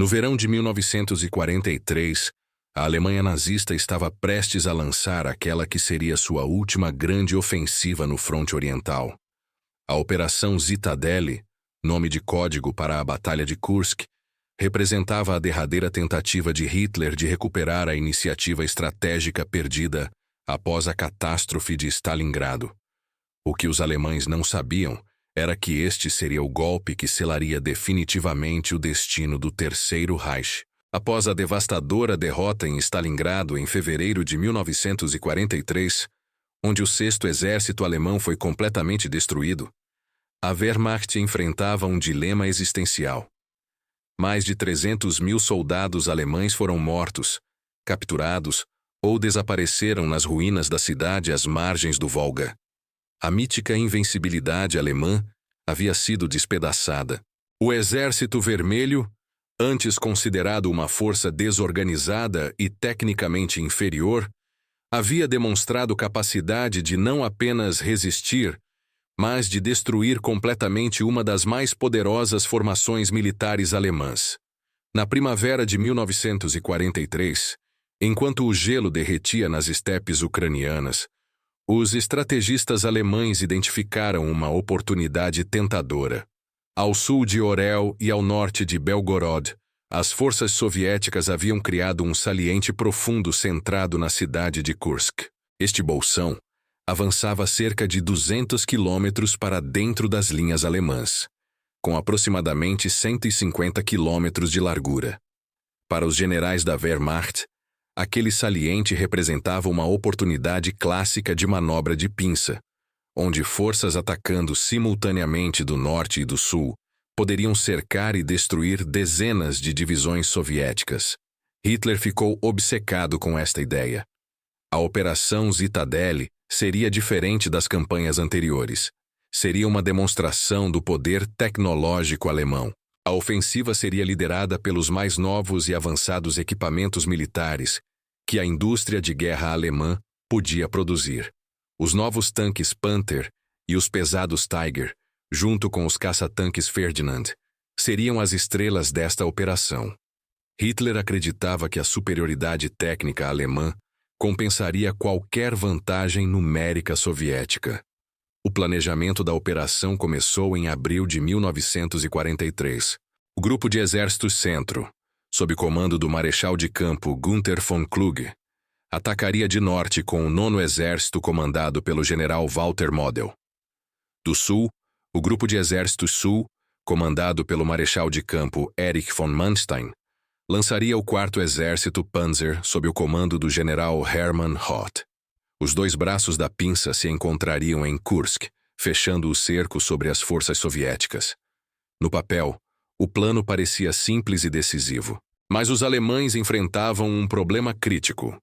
No verão de 1943, a Alemanha nazista estava prestes a lançar aquela que seria sua última grande ofensiva no fronte oriental. A Operação Zitadelle, nome de código para a Batalha de Kursk, representava a derradeira tentativa de Hitler de recuperar a iniciativa estratégica perdida após a catástrofe de Stalingrado. O que os alemães não sabiam era que este seria o golpe que selaria definitivamente o destino do Terceiro Reich. Após a devastadora derrota em Stalingrado em fevereiro de 1943, onde o 6º Exército Alemão foi completamente destruído, a Wehrmacht enfrentava um dilema existencial. Mais de 300.000 soldados alemães foram mortos, capturados ou desapareceram nas ruínas da cidade às margens do Volga. A mítica invencibilidade alemã havia sido despedaçada. O Exército Vermelho, antes considerado uma força desorganizada e tecnicamente inferior, havia demonstrado capacidade de não apenas resistir, mas de destruir completamente uma das mais poderosas formações militares alemãs. Na primavera de 1943, enquanto o gelo derretia nas estepes ucranianas, os estrategistas alemães identificaram uma oportunidade tentadora. Ao sul de Orel e ao norte de Belgorod, as forças soviéticas haviam criado um saliente profundo centrado na cidade de Kursk. Este bolsão avançava cerca de 200 quilômetros para dentro das linhas alemãs, com aproximadamente 150 quilômetros de largura. Para os generais da Wehrmacht, aquele saliente representava uma oportunidade clássica de manobra de pinça, onde forças atacando simultaneamente do norte e do sul poderiam cercar e destruir dezenas de divisões soviéticas. Hitler ficou obcecado com esta ideia. A Operação Zitadelle seria diferente das campanhas anteriores. Seria uma demonstração do poder tecnológico alemão. A ofensiva seria liderada pelos mais novos e avançados equipamentos militares que a indústria de guerra alemã podia produzir. Os novos tanques Panther e os pesados Tiger, junto com os caça-tanques Ferdinand, seriam as estrelas desta operação. Hitler acreditava que a superioridade técnica alemã compensaria qualquer vantagem numérica soviética. O planejamento da operação começou em abril de 1943. O Grupo de Exércitos Centro, sob comando do Marechal de Campo Günther von Kluge, atacaria de norte com o 9º Exército comandado pelo general Walter Model. Do sul, o Grupo de Exércitos Sul, comandado pelo Marechal de Campo Erich von Manstein, lançaria o 4º Exército Panzer sob o comando do general Hermann Hoth. Os dois braços da pinça se encontrariam em Kursk, fechando o cerco sobre as forças soviéticas. No papel, o plano parecia simples e decisivo, mas os alemães enfrentavam um problema crítico: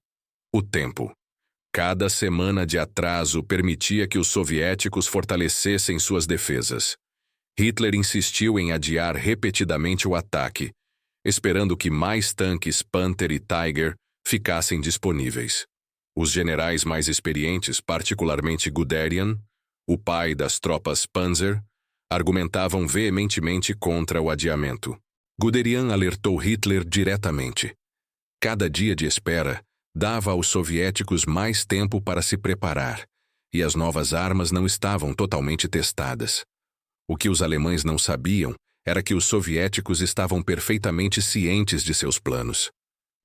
o tempo. Cada semana de atraso permitia que os soviéticos fortalecessem suas defesas. Hitler insistiu em adiar repetidamente o ataque, esperando que mais tanques Panther e Tiger ficassem disponíveis. Os generais mais experientes, particularmente Guderian, o pai das tropas Panzer, argumentavam veementemente contra o adiamento. Guderian alertou Hitler diretamente. Cada dia de espera dava aos soviéticos mais tempo para se preparar, e as novas armas não estavam totalmente testadas. O que os alemães não sabiam era que os soviéticos estavam perfeitamente cientes de seus planos.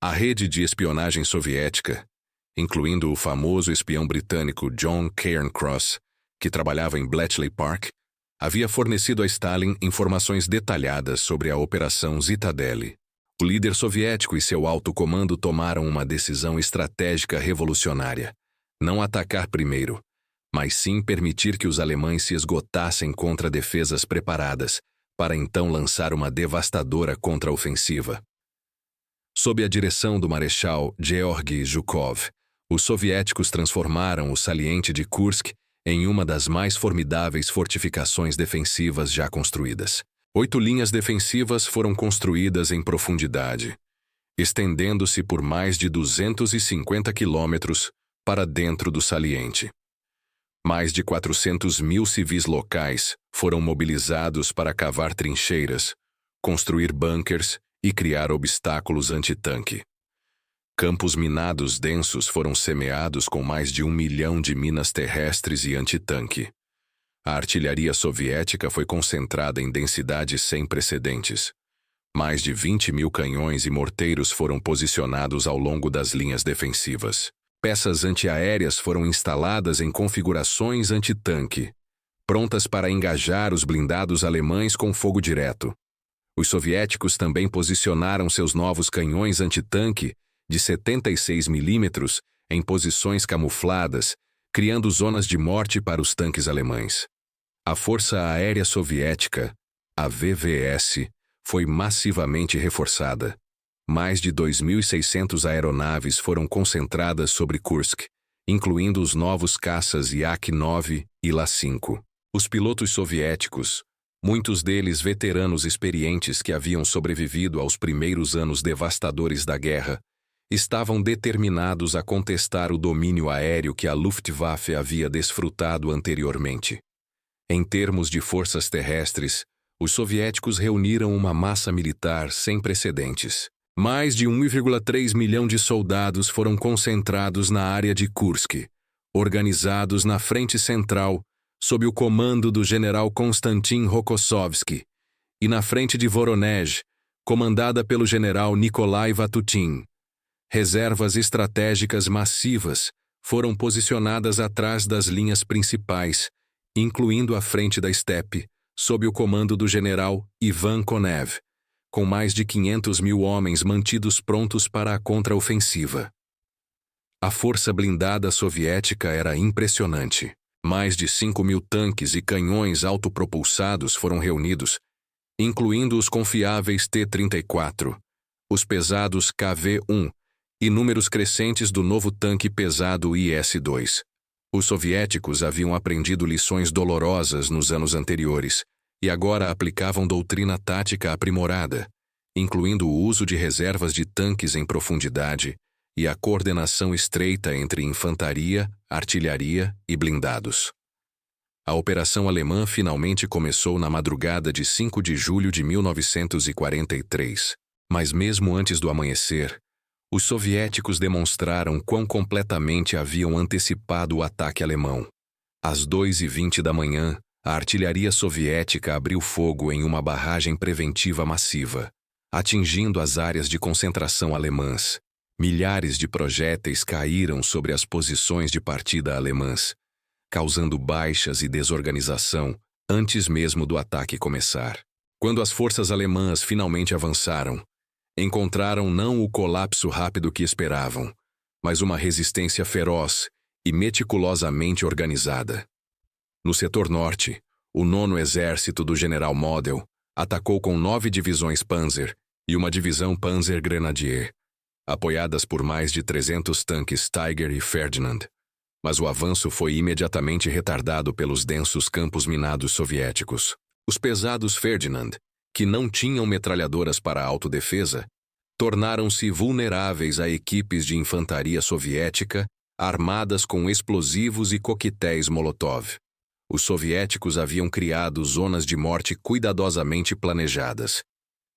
A rede de espionagem soviética, incluindo o famoso espião britânico John Cairncross, que trabalhava em Bletchley Park, havia fornecido a Stalin informações detalhadas sobre a Operação Zitadelle. O líder soviético e seu alto comando tomaram uma decisão estratégica revolucionária: não atacar primeiro, mas sim permitir que os alemães se esgotassem contra defesas preparadas, para então lançar uma devastadora contra-ofensiva. Sob a direção do Marechal Georgy Zhukov, os soviéticos transformaram o saliente de Kursk em uma das mais formidáveis fortificações defensivas já construídas. 8 linhas defensivas foram construídas em profundidade, estendendo-se por mais de 250 quilômetros para dentro do saliente. Mais de 400.000 civis locais foram mobilizados para cavar trincheiras, construir bunkers e criar obstáculos antitanque. Campos minados densos foram semeados com mais de 1 milhão de minas terrestres e antitanque. A artilharia soviética foi concentrada em densidades sem precedentes. Mais de 20 mil canhões e morteiros foram posicionados ao longo das linhas defensivas. Peças antiaéreas foram instaladas em configurações antitanque, prontas para engajar os blindados alemães com fogo direto. Os soviéticos também posicionaram seus novos canhões antitanque de 76 milímetros em posições camufladas, criando zonas de morte para os tanques alemães. A Força Aérea Soviética, a VVS, foi massivamente reforçada. Mais de 2.600 aeronaves foram concentradas sobre Kursk, incluindo os novos caças Yak-9 e La-5. Os pilotos soviéticos, muitos deles veteranos experientes que haviam sobrevivido aos primeiros anos devastadores da guerra, estavam determinados a contestar o domínio aéreo que a Luftwaffe havia desfrutado anteriormente. Em termos de forças terrestres, os soviéticos reuniram uma massa militar sem precedentes. Mais de 1,3 milhão de soldados foram concentrados na área de Kursk, organizados na frente central, sob o comando do general Konstantin Rokossovski, e na frente de Voronezh, comandada pelo general Nikolai Vatutin. Reservas estratégicas massivas foram posicionadas atrás das linhas principais, incluindo a frente da Steppe, sob o comando do general Ivan Konev, com mais de 500 mil homens mantidos prontos para a contraofensiva. A força blindada soviética era impressionante. Mais de 5 mil tanques e canhões autopropulsados foram reunidos, incluindo os confiáveis T-34, os pesados KV-1 e números crescentes do novo tanque pesado IS-2. Os soviéticos haviam aprendido lições dolorosas nos anos anteriores e agora aplicavam doutrina tática aprimorada, incluindo o uso de reservas de tanques em profundidade e a coordenação estreita entre infantaria, artilharia e blindados. A operação alemã finalmente começou na madrugada de 5 de julho de 1943, mas mesmo antes do amanhecer, os soviéticos demonstraram quão completamente haviam antecipado o ataque alemão. Às 2h20 da manhã, a artilharia soviética abriu fogo em uma barragem preventiva massiva, atingindo as áreas de concentração alemãs. Milhares de projéteis caíram sobre as posições de partida alemãs, causando baixas e desorganização antes mesmo do ataque começar. Quando as forças alemãs finalmente avançaram, encontraram não o colapso rápido que esperavam, mas uma resistência feroz e meticulosamente organizada. No setor norte, o 9º Exército do General Model atacou com 9 divisões Panzer e uma divisão Panzer Grenadier, apoiadas por mais de 300 tanques Tiger e Ferdinand. Mas o avanço foi imediatamente retardado pelos densos campos minados soviéticos. Os pesados Ferdinand, que não tinham metralhadoras para autodefesa, tornaram-se vulneráveis a equipes de infantaria soviética armadas com explosivos e coquetéis Molotov. Os soviéticos haviam criado zonas de morte cuidadosamente planejadas.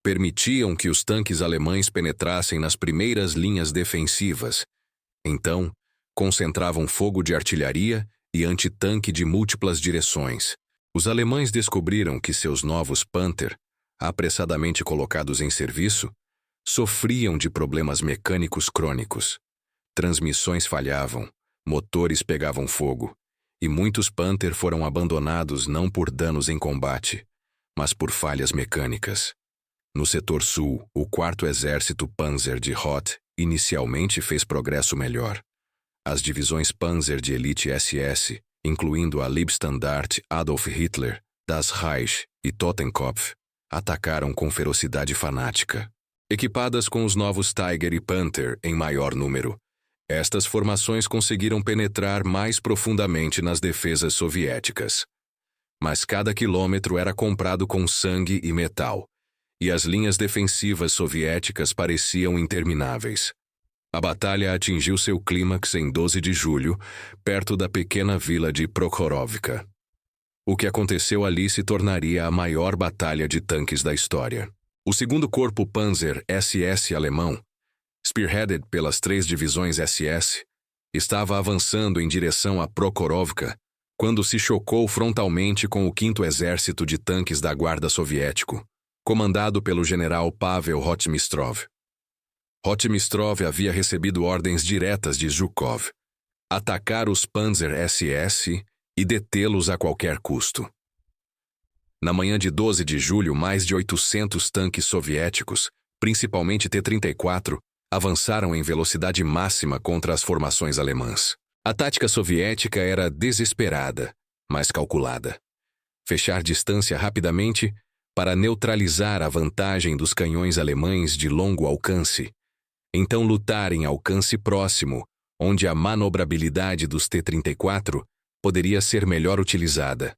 Permitiam que os tanques alemães penetrassem nas primeiras linhas defensivas. Então, concentravam fogo de artilharia e antitanque de múltiplas direções. Os alemães descobriram que seus novos Panther, apressadamente colocados em serviço, sofriam de problemas mecânicos crônicos. Transmissões falhavam, motores pegavam fogo, e muitos Panther foram abandonados não por danos em combate, mas por falhas mecânicas. No setor sul, o 4º Exército Panzer de Hoth inicialmente fez progresso melhor. As divisões Panzer de Elite SS, incluindo a Leibstandarte Adolf Hitler, Das Reich e Totenkopf, atacaram com ferocidade fanática. Equipadas com os novos Tiger e Panther em maior número, estas formações conseguiram penetrar mais profundamente nas defesas soviéticas. Mas cada quilômetro era comprado com sangue e metal, e as linhas defensivas soviéticas pareciam intermináveis. A batalha atingiu seu clímax em 12 de julho, perto da pequena vila de Prokhorovka. O que aconteceu ali se tornaria a maior batalha de tanques da história. O segundo corpo Panzer SS alemão, spearheaded pelas 3 divisões SS, estava avançando em direção a Prokhorovka quando se chocou frontalmente com o 5º Exército de Tanques da Guarda Soviético, comandado pelo general Pavel Rotmistrov. Rotmistrov havia recebido ordens diretas de Zhukov: atacar os Panzer SS e detê-los a qualquer custo. Na manhã de 12 de julho, mais de 800 tanques soviéticos, principalmente T-34, avançaram em velocidade máxima contra as formações alemãs. A tática soviética era desesperada, mas calculada. Fechar distância rapidamente para neutralizar a vantagem dos canhões alemães de longo alcance. Então lutar em alcance próximo, onde a manobrabilidade dos T-34 poderia ser melhor utilizada.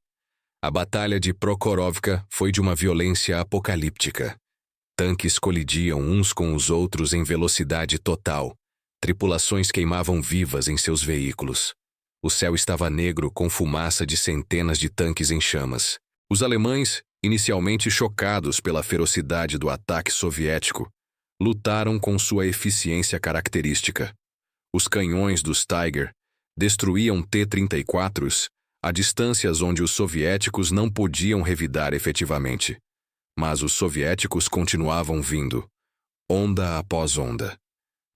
A Batalha de Prokhorovka foi de uma violência apocalíptica. Tanques colidiam uns com os outros em velocidade total. Tripulações queimavam vivas em seus veículos. O céu estava negro com fumaça de centenas de tanques em chamas. Os alemães, inicialmente chocados pela ferocidade do ataque soviético, lutaram com sua eficiência característica. Os canhões dos Tiger destruíam T-34s a distâncias onde os soviéticos não podiam revidar efetivamente. Mas os soviéticos continuavam vindo, onda após onda.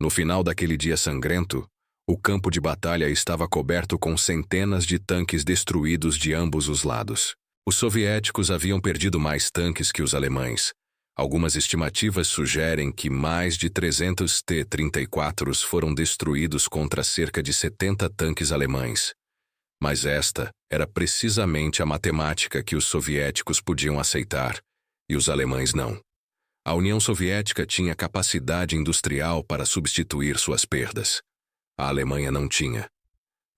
No final daquele dia sangrento, o campo de batalha estava coberto com centenas de tanques destruídos de ambos os lados. Os soviéticos haviam perdido mais tanques que os alemães. Algumas estimativas sugerem que mais de 300 T-34s foram destruídos contra cerca de 70 tanques alemães. Mas esta era precisamente a matemática que os soviéticos podiam aceitar, e os alemães não. A União Soviética tinha capacidade industrial para substituir suas perdas. A Alemanha não tinha.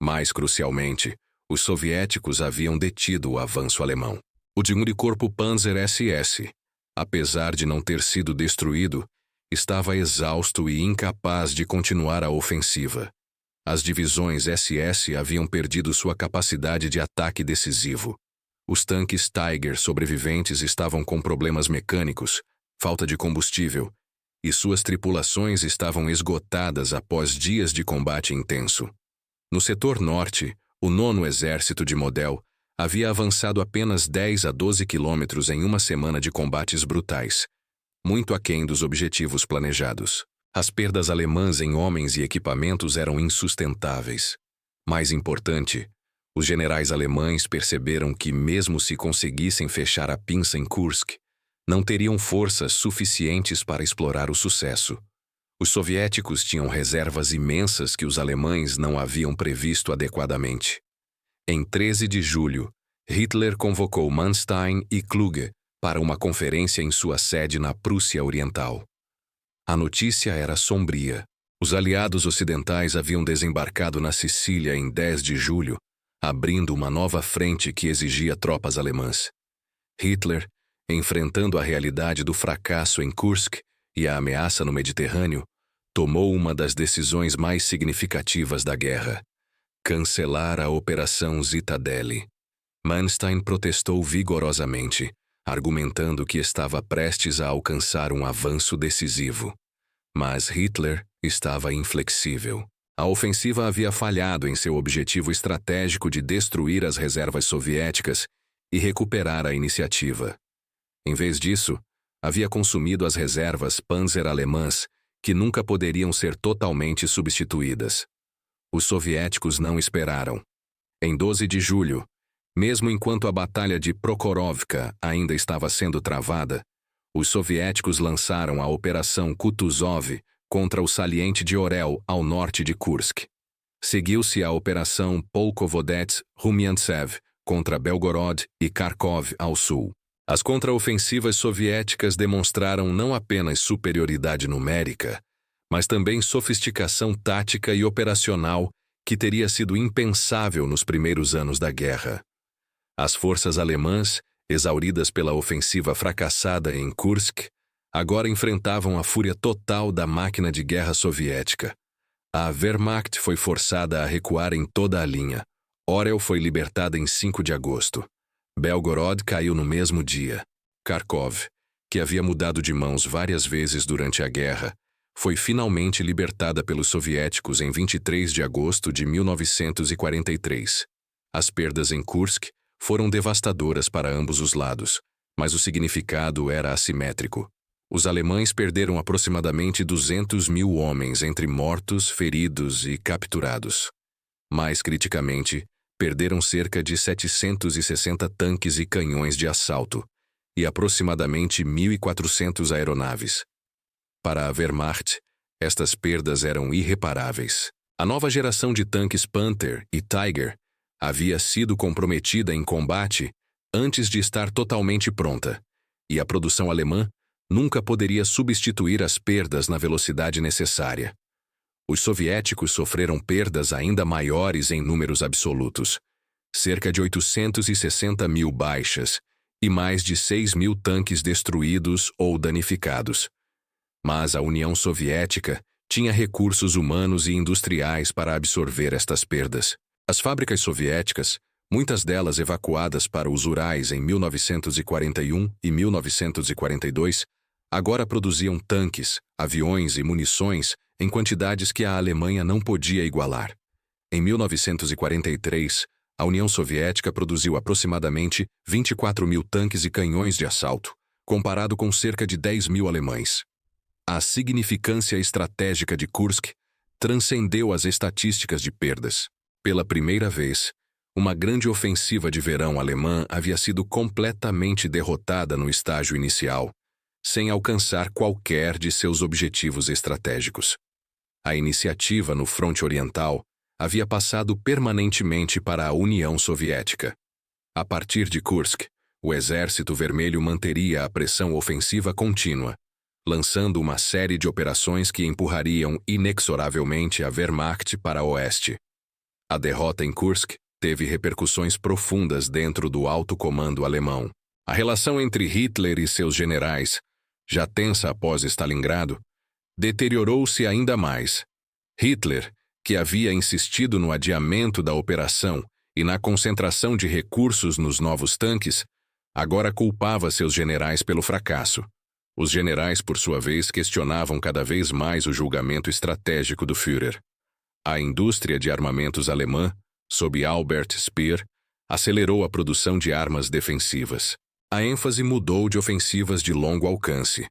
Mais crucialmente, os soviéticos haviam detido o avanço alemão. O segundo corpo Panzer SS, apesar de não ter sido destruído, estava exausto e incapaz de continuar a ofensiva. As divisões SS haviam perdido sua capacidade de ataque decisivo. Os tanques Tiger sobreviventes estavam com problemas mecânicos, falta de combustível, e suas tripulações estavam esgotadas após dias de combate intenso. No setor norte, o 9º Exército de Model havia avançado apenas 10 a 12 quilômetros em uma semana de combates brutais, muito aquém dos objetivos planejados. As perdas alemãs em homens e equipamentos eram insustentáveis. Mais importante, os generais alemães perceberam que, mesmo se conseguissem fechar a pinça em Kursk, não teriam forças suficientes para explorar o sucesso. Os soviéticos tinham reservas imensas que os alemães não haviam previsto adequadamente. Em 13 de julho, Hitler convocou Manstein e Kluge para uma conferência em sua sede na Prússia Oriental. A notícia era sombria. Os aliados ocidentais haviam desembarcado na Sicília em 10 de julho, abrindo uma nova frente que exigia tropas alemãs. Hitler, enfrentando a realidade do fracasso em Kursk e a ameaça no Mediterrâneo, tomou uma das decisões mais significativas da guerra: cancelar a Operação Zitadelle. Manstein protestou vigorosamente, argumentando que estava prestes a alcançar um avanço decisivo. Mas Hitler estava inflexível. A ofensiva havia falhado em seu objetivo estratégico de destruir as reservas soviéticas e recuperar a iniciativa. Em vez disso, havia consumido as reservas Panzer alemãs, que nunca poderiam ser totalmente substituídas. Os soviéticos não esperaram. Em 12 de julho, mesmo enquanto a Batalha de Prokhorovka ainda estava sendo travada, os soviéticos lançaram a Operação Kutuzov contra o saliente de Orel, ao norte de Kursk. Seguiu-se a Operação Polkovodets-Rumiantsev contra Belgorod e Kharkov, ao sul. As contraofensivas soviéticas demonstraram não apenas superioridade numérica, mas também sofisticação tática e operacional que teria sido impensável nos primeiros anos da guerra. As forças alemãs, exauridas pela ofensiva fracassada em Kursk, agora enfrentavam a fúria total da máquina de guerra soviética. A Wehrmacht foi forçada a recuar em toda a linha. Orel foi libertada em 5 de agosto. Belgorod caiu no mesmo dia. Kharkov, que havia mudado de mãos várias vezes durante a guerra, foi finalmente libertada pelos soviéticos em 23 de agosto de 1943. As perdas em Kursk foram devastadoras para ambos os lados, mas o significado era assimétrico. Os alemães perderam aproximadamente 200.000 homens entre mortos, feridos e capturados. Mais criticamente, perderam cerca de 760 tanques e canhões de assalto e aproximadamente 1.400 aeronaves. Para a Wehrmacht, estas perdas eram irreparáveis. A nova geração de tanques Panther e Tiger havia sido comprometida em combate antes de estar totalmente pronta, e a produção alemã nunca poderia substituir as perdas na velocidade necessária. Os soviéticos sofreram perdas ainda maiores em números absolutos, cerca de 860.000 baixas e mais de 6.000 tanques destruídos ou danificados. Mas a União Soviética tinha recursos humanos e industriais para absorver estas perdas. As fábricas soviéticas, muitas delas evacuadas para os Urais em 1941 e 1942, agora produziam tanques, aviões e munições em quantidades que a Alemanha não podia igualar. Em 1943, a União Soviética produziu aproximadamente 24.000 tanques e canhões de assalto, comparado com cerca de 10.000 alemães. A significância estratégica de Kursk transcendeu as estatísticas de perdas. Pela primeira vez, uma grande ofensiva de verão alemã havia sido completamente derrotada no estágio inicial, sem alcançar qualquer de seus objetivos estratégicos. A iniciativa no fronte oriental havia passado permanentemente para a União Soviética. A partir de Kursk, o Exército Vermelho manteria a pressão ofensiva contínua, lançando uma série de operações que empurrariam inexoravelmente a Wehrmacht para o oeste. A derrota em Kursk teve repercussões profundas dentro do alto comando alemão. A relação entre Hitler e seus generais, já tensa após Stalingrado, deteriorou-se ainda mais. Hitler, que havia insistido no adiamento da operação e na concentração de recursos nos novos tanques, agora culpava seus generais pelo fracasso. Os generais, por sua vez, questionavam cada vez mais o julgamento estratégico do Führer. A indústria de armamentos alemã, sob Albert Speer, acelerou a produção de armas defensivas. A ênfase mudou de ofensivas de longo alcance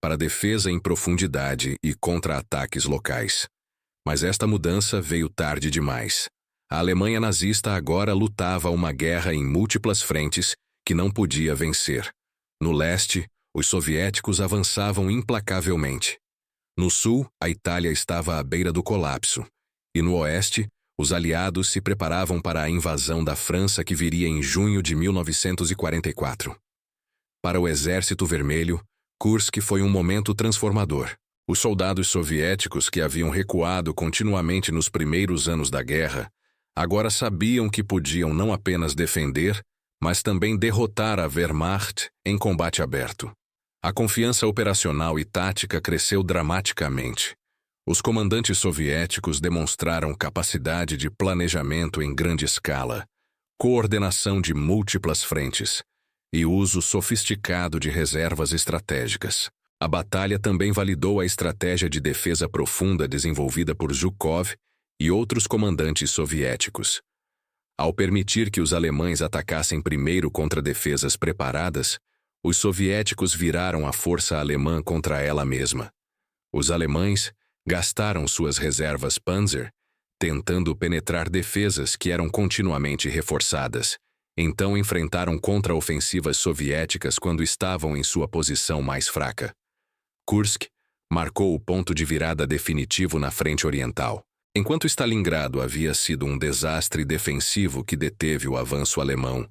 para defesa em profundidade e contra-ataques locais. Mas esta mudança veio tarde demais. A Alemanha nazista agora lutava uma guerra em múltiplas frentes que não podia vencer. No leste, os soviéticos avançavam implacavelmente. No sul, a Itália estava à beira do colapso. E no oeste, os aliados se preparavam para a invasão da França que viria em junho de 1944. Para o Exército Vermelho, Kursk foi um momento transformador. Os soldados soviéticos que haviam recuado continuamente nos primeiros anos da guerra, agora sabiam que podiam não apenas defender, mas também derrotar a Wehrmacht em combate aberto. A confiança operacional e tática cresceu dramaticamente. Os comandantes soviéticos demonstraram capacidade de planejamento em grande escala, coordenação de múltiplas frentes e uso sofisticado de reservas estratégicas. A batalha também validou a estratégia de defesa profunda desenvolvida por Zhukov e outros comandantes soviéticos. Ao permitir que os alemães atacassem primeiro contra defesas preparadas, os soviéticos viraram a força alemã contra ela mesma. Os alemães gastaram suas reservas Panzer, tentando penetrar defesas que eram continuamente reforçadas. Então enfrentaram contra-ofensivas soviéticas quando estavam em sua posição mais fraca. Kursk marcou o ponto de virada definitivo na frente oriental. Enquanto Stalingrado havia sido um desastre defensivo que deteve o avanço alemão,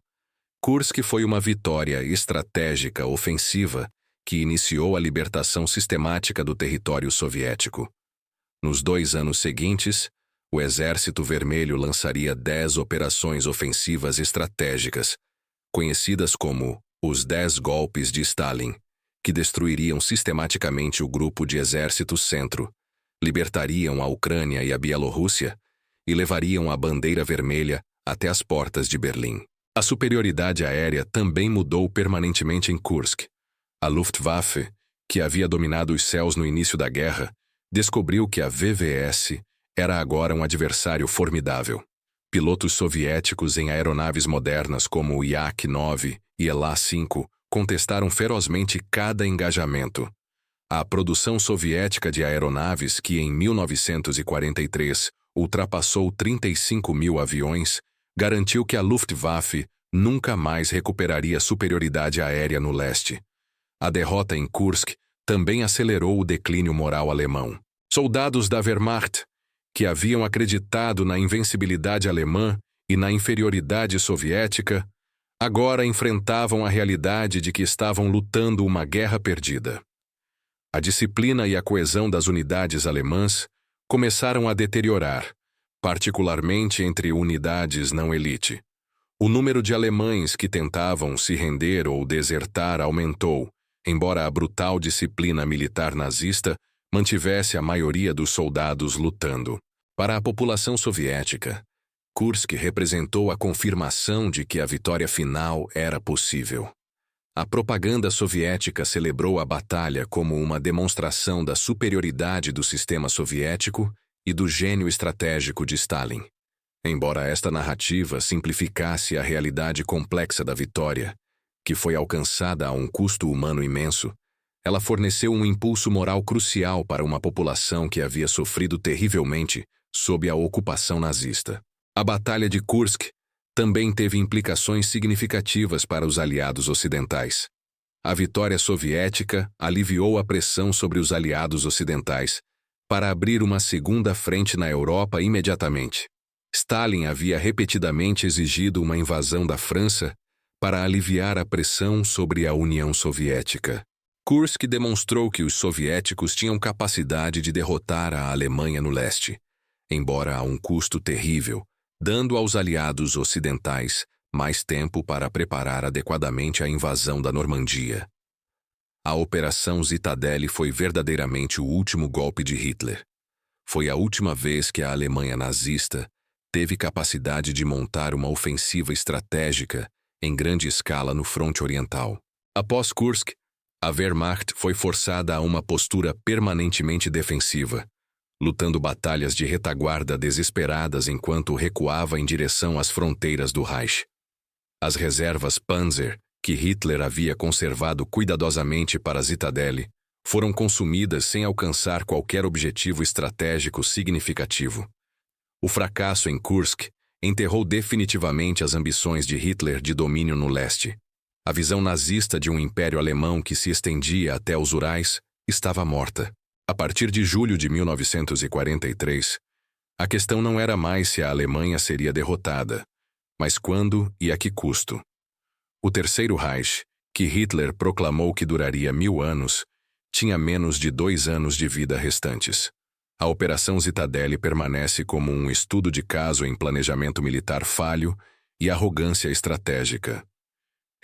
Kursk foi uma vitória estratégica ofensiva que iniciou a libertação sistemática do território soviético. Nos 2 anos seguintes, o Exército Vermelho lançaria 10 operações ofensivas estratégicas, conhecidas como os 10 golpes de Stalin, que destruiriam sistematicamente o grupo de Exército Centro, libertariam a Ucrânia e a Bielorrússia e levariam a bandeira vermelha até as portas de Berlim. A superioridade aérea também mudou permanentemente em Kursk. A Luftwaffe, que havia dominado os céus no início da guerra, descobriu que a VVS era agora um adversário formidável. Pilotos soviéticos em aeronaves modernas como o Yak-9 e Ela-5 contestaram ferozmente cada engajamento. A produção soviética de aeronaves, que em 1943 ultrapassou 35 mil aviões, garantiu que a Luftwaffe nunca mais recuperaria superioridade aérea no leste. A derrota em Kursk também acelerou o declínio moral alemão. Soldados da Wehrmacht, que haviam acreditado na invencibilidade alemã e na inferioridade soviética, agora enfrentavam a realidade de que estavam lutando uma guerra perdida. A disciplina e a coesão das unidades alemãs começaram a deteriorar, particularmente entre unidades não elite. O número de alemães que tentavam se render ou desertar aumentou, embora a brutal disciplina militar nazista mantivesse a maioria dos soldados lutando. Para a população soviética, Kursk representou a confirmação de que a vitória final era possível. A propaganda soviética celebrou a batalha como uma demonstração da superioridade do sistema soviético e do gênio estratégico de Stalin. Embora esta narrativa simplificasse a realidade complexa da vitória, que foi alcançada a um custo humano imenso, ela forneceu um impulso moral crucial para uma população que havia sofrido terrivelmente sob a ocupação nazista. A Batalha de Kursk também teve implicações significativas para os aliados ocidentais. A vitória soviética aliviou a pressão sobre os aliados ocidentais para abrir uma segunda frente na Europa imediatamente. Stalin havia repetidamente exigido uma invasão da França para aliviar a pressão sobre a União Soviética. Kursk demonstrou que os soviéticos tinham capacidade de derrotar a Alemanha no leste, embora a um custo terrível, dando aos aliados ocidentais mais tempo para preparar adequadamente a invasão da Normandia. A Operação Zitadelle foi verdadeiramente o último golpe de Hitler. Foi a última vez que a Alemanha nazista teve capacidade de montar uma ofensiva estratégica em grande escala no fronte oriental. Após Kursk, a Wehrmacht foi forçada a uma postura permanentemente defensiva, lutando batalhas de retaguarda desesperadas enquanto recuava em direção às fronteiras do Reich. As reservas Panzer, que Hitler havia conservado cuidadosamente para a Zitadelle, foram consumidas sem alcançar qualquer objetivo estratégico significativo. O fracasso em Kursk enterrou definitivamente as ambições de Hitler de domínio no leste. A visão nazista de um império alemão que se estendia até os Urais estava morta. A partir de julho de 1943, a questão não era mais se a Alemanha seria derrotada, mas quando e a que custo. O Terceiro Reich, que Hitler proclamou que duraria 1000 anos, tinha menos de 2 anos de vida restantes. A Operação Zitadelle permanece como um estudo de caso em planejamento militar falho e arrogância estratégica.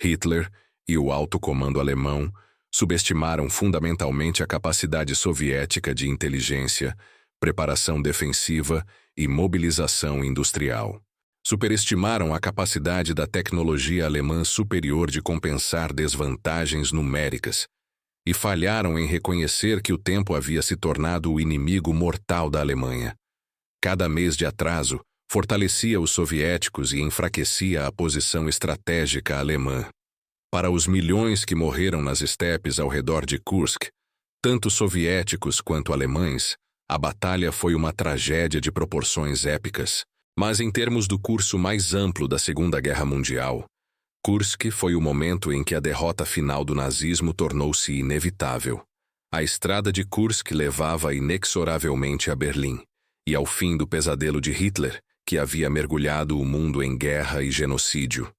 Hitler e o alto comando alemão subestimaram fundamentalmente a capacidade soviética de inteligência, preparação defensiva e mobilização industrial. Superestimaram a capacidade da tecnologia alemã superior de compensar desvantagens numéricas e falharam em reconhecer que o tempo havia se tornado o inimigo mortal da Alemanha. Cada mês de atraso fortalecia os soviéticos e enfraquecia a posição estratégica alemã. Para os milhões que morreram nas estepes ao redor de Kursk, tanto soviéticos quanto alemães, a batalha foi uma tragédia de proporções épicas. Mas em termos do curso mais amplo da Segunda Guerra Mundial, Kursk foi o momento em que a derrota final do nazismo tornou-se inevitável. A estrada de Kursk levava inexoravelmente a Berlim, e ao fim do pesadelo de Hitler, que havia mergulhado o mundo em guerra e genocídio.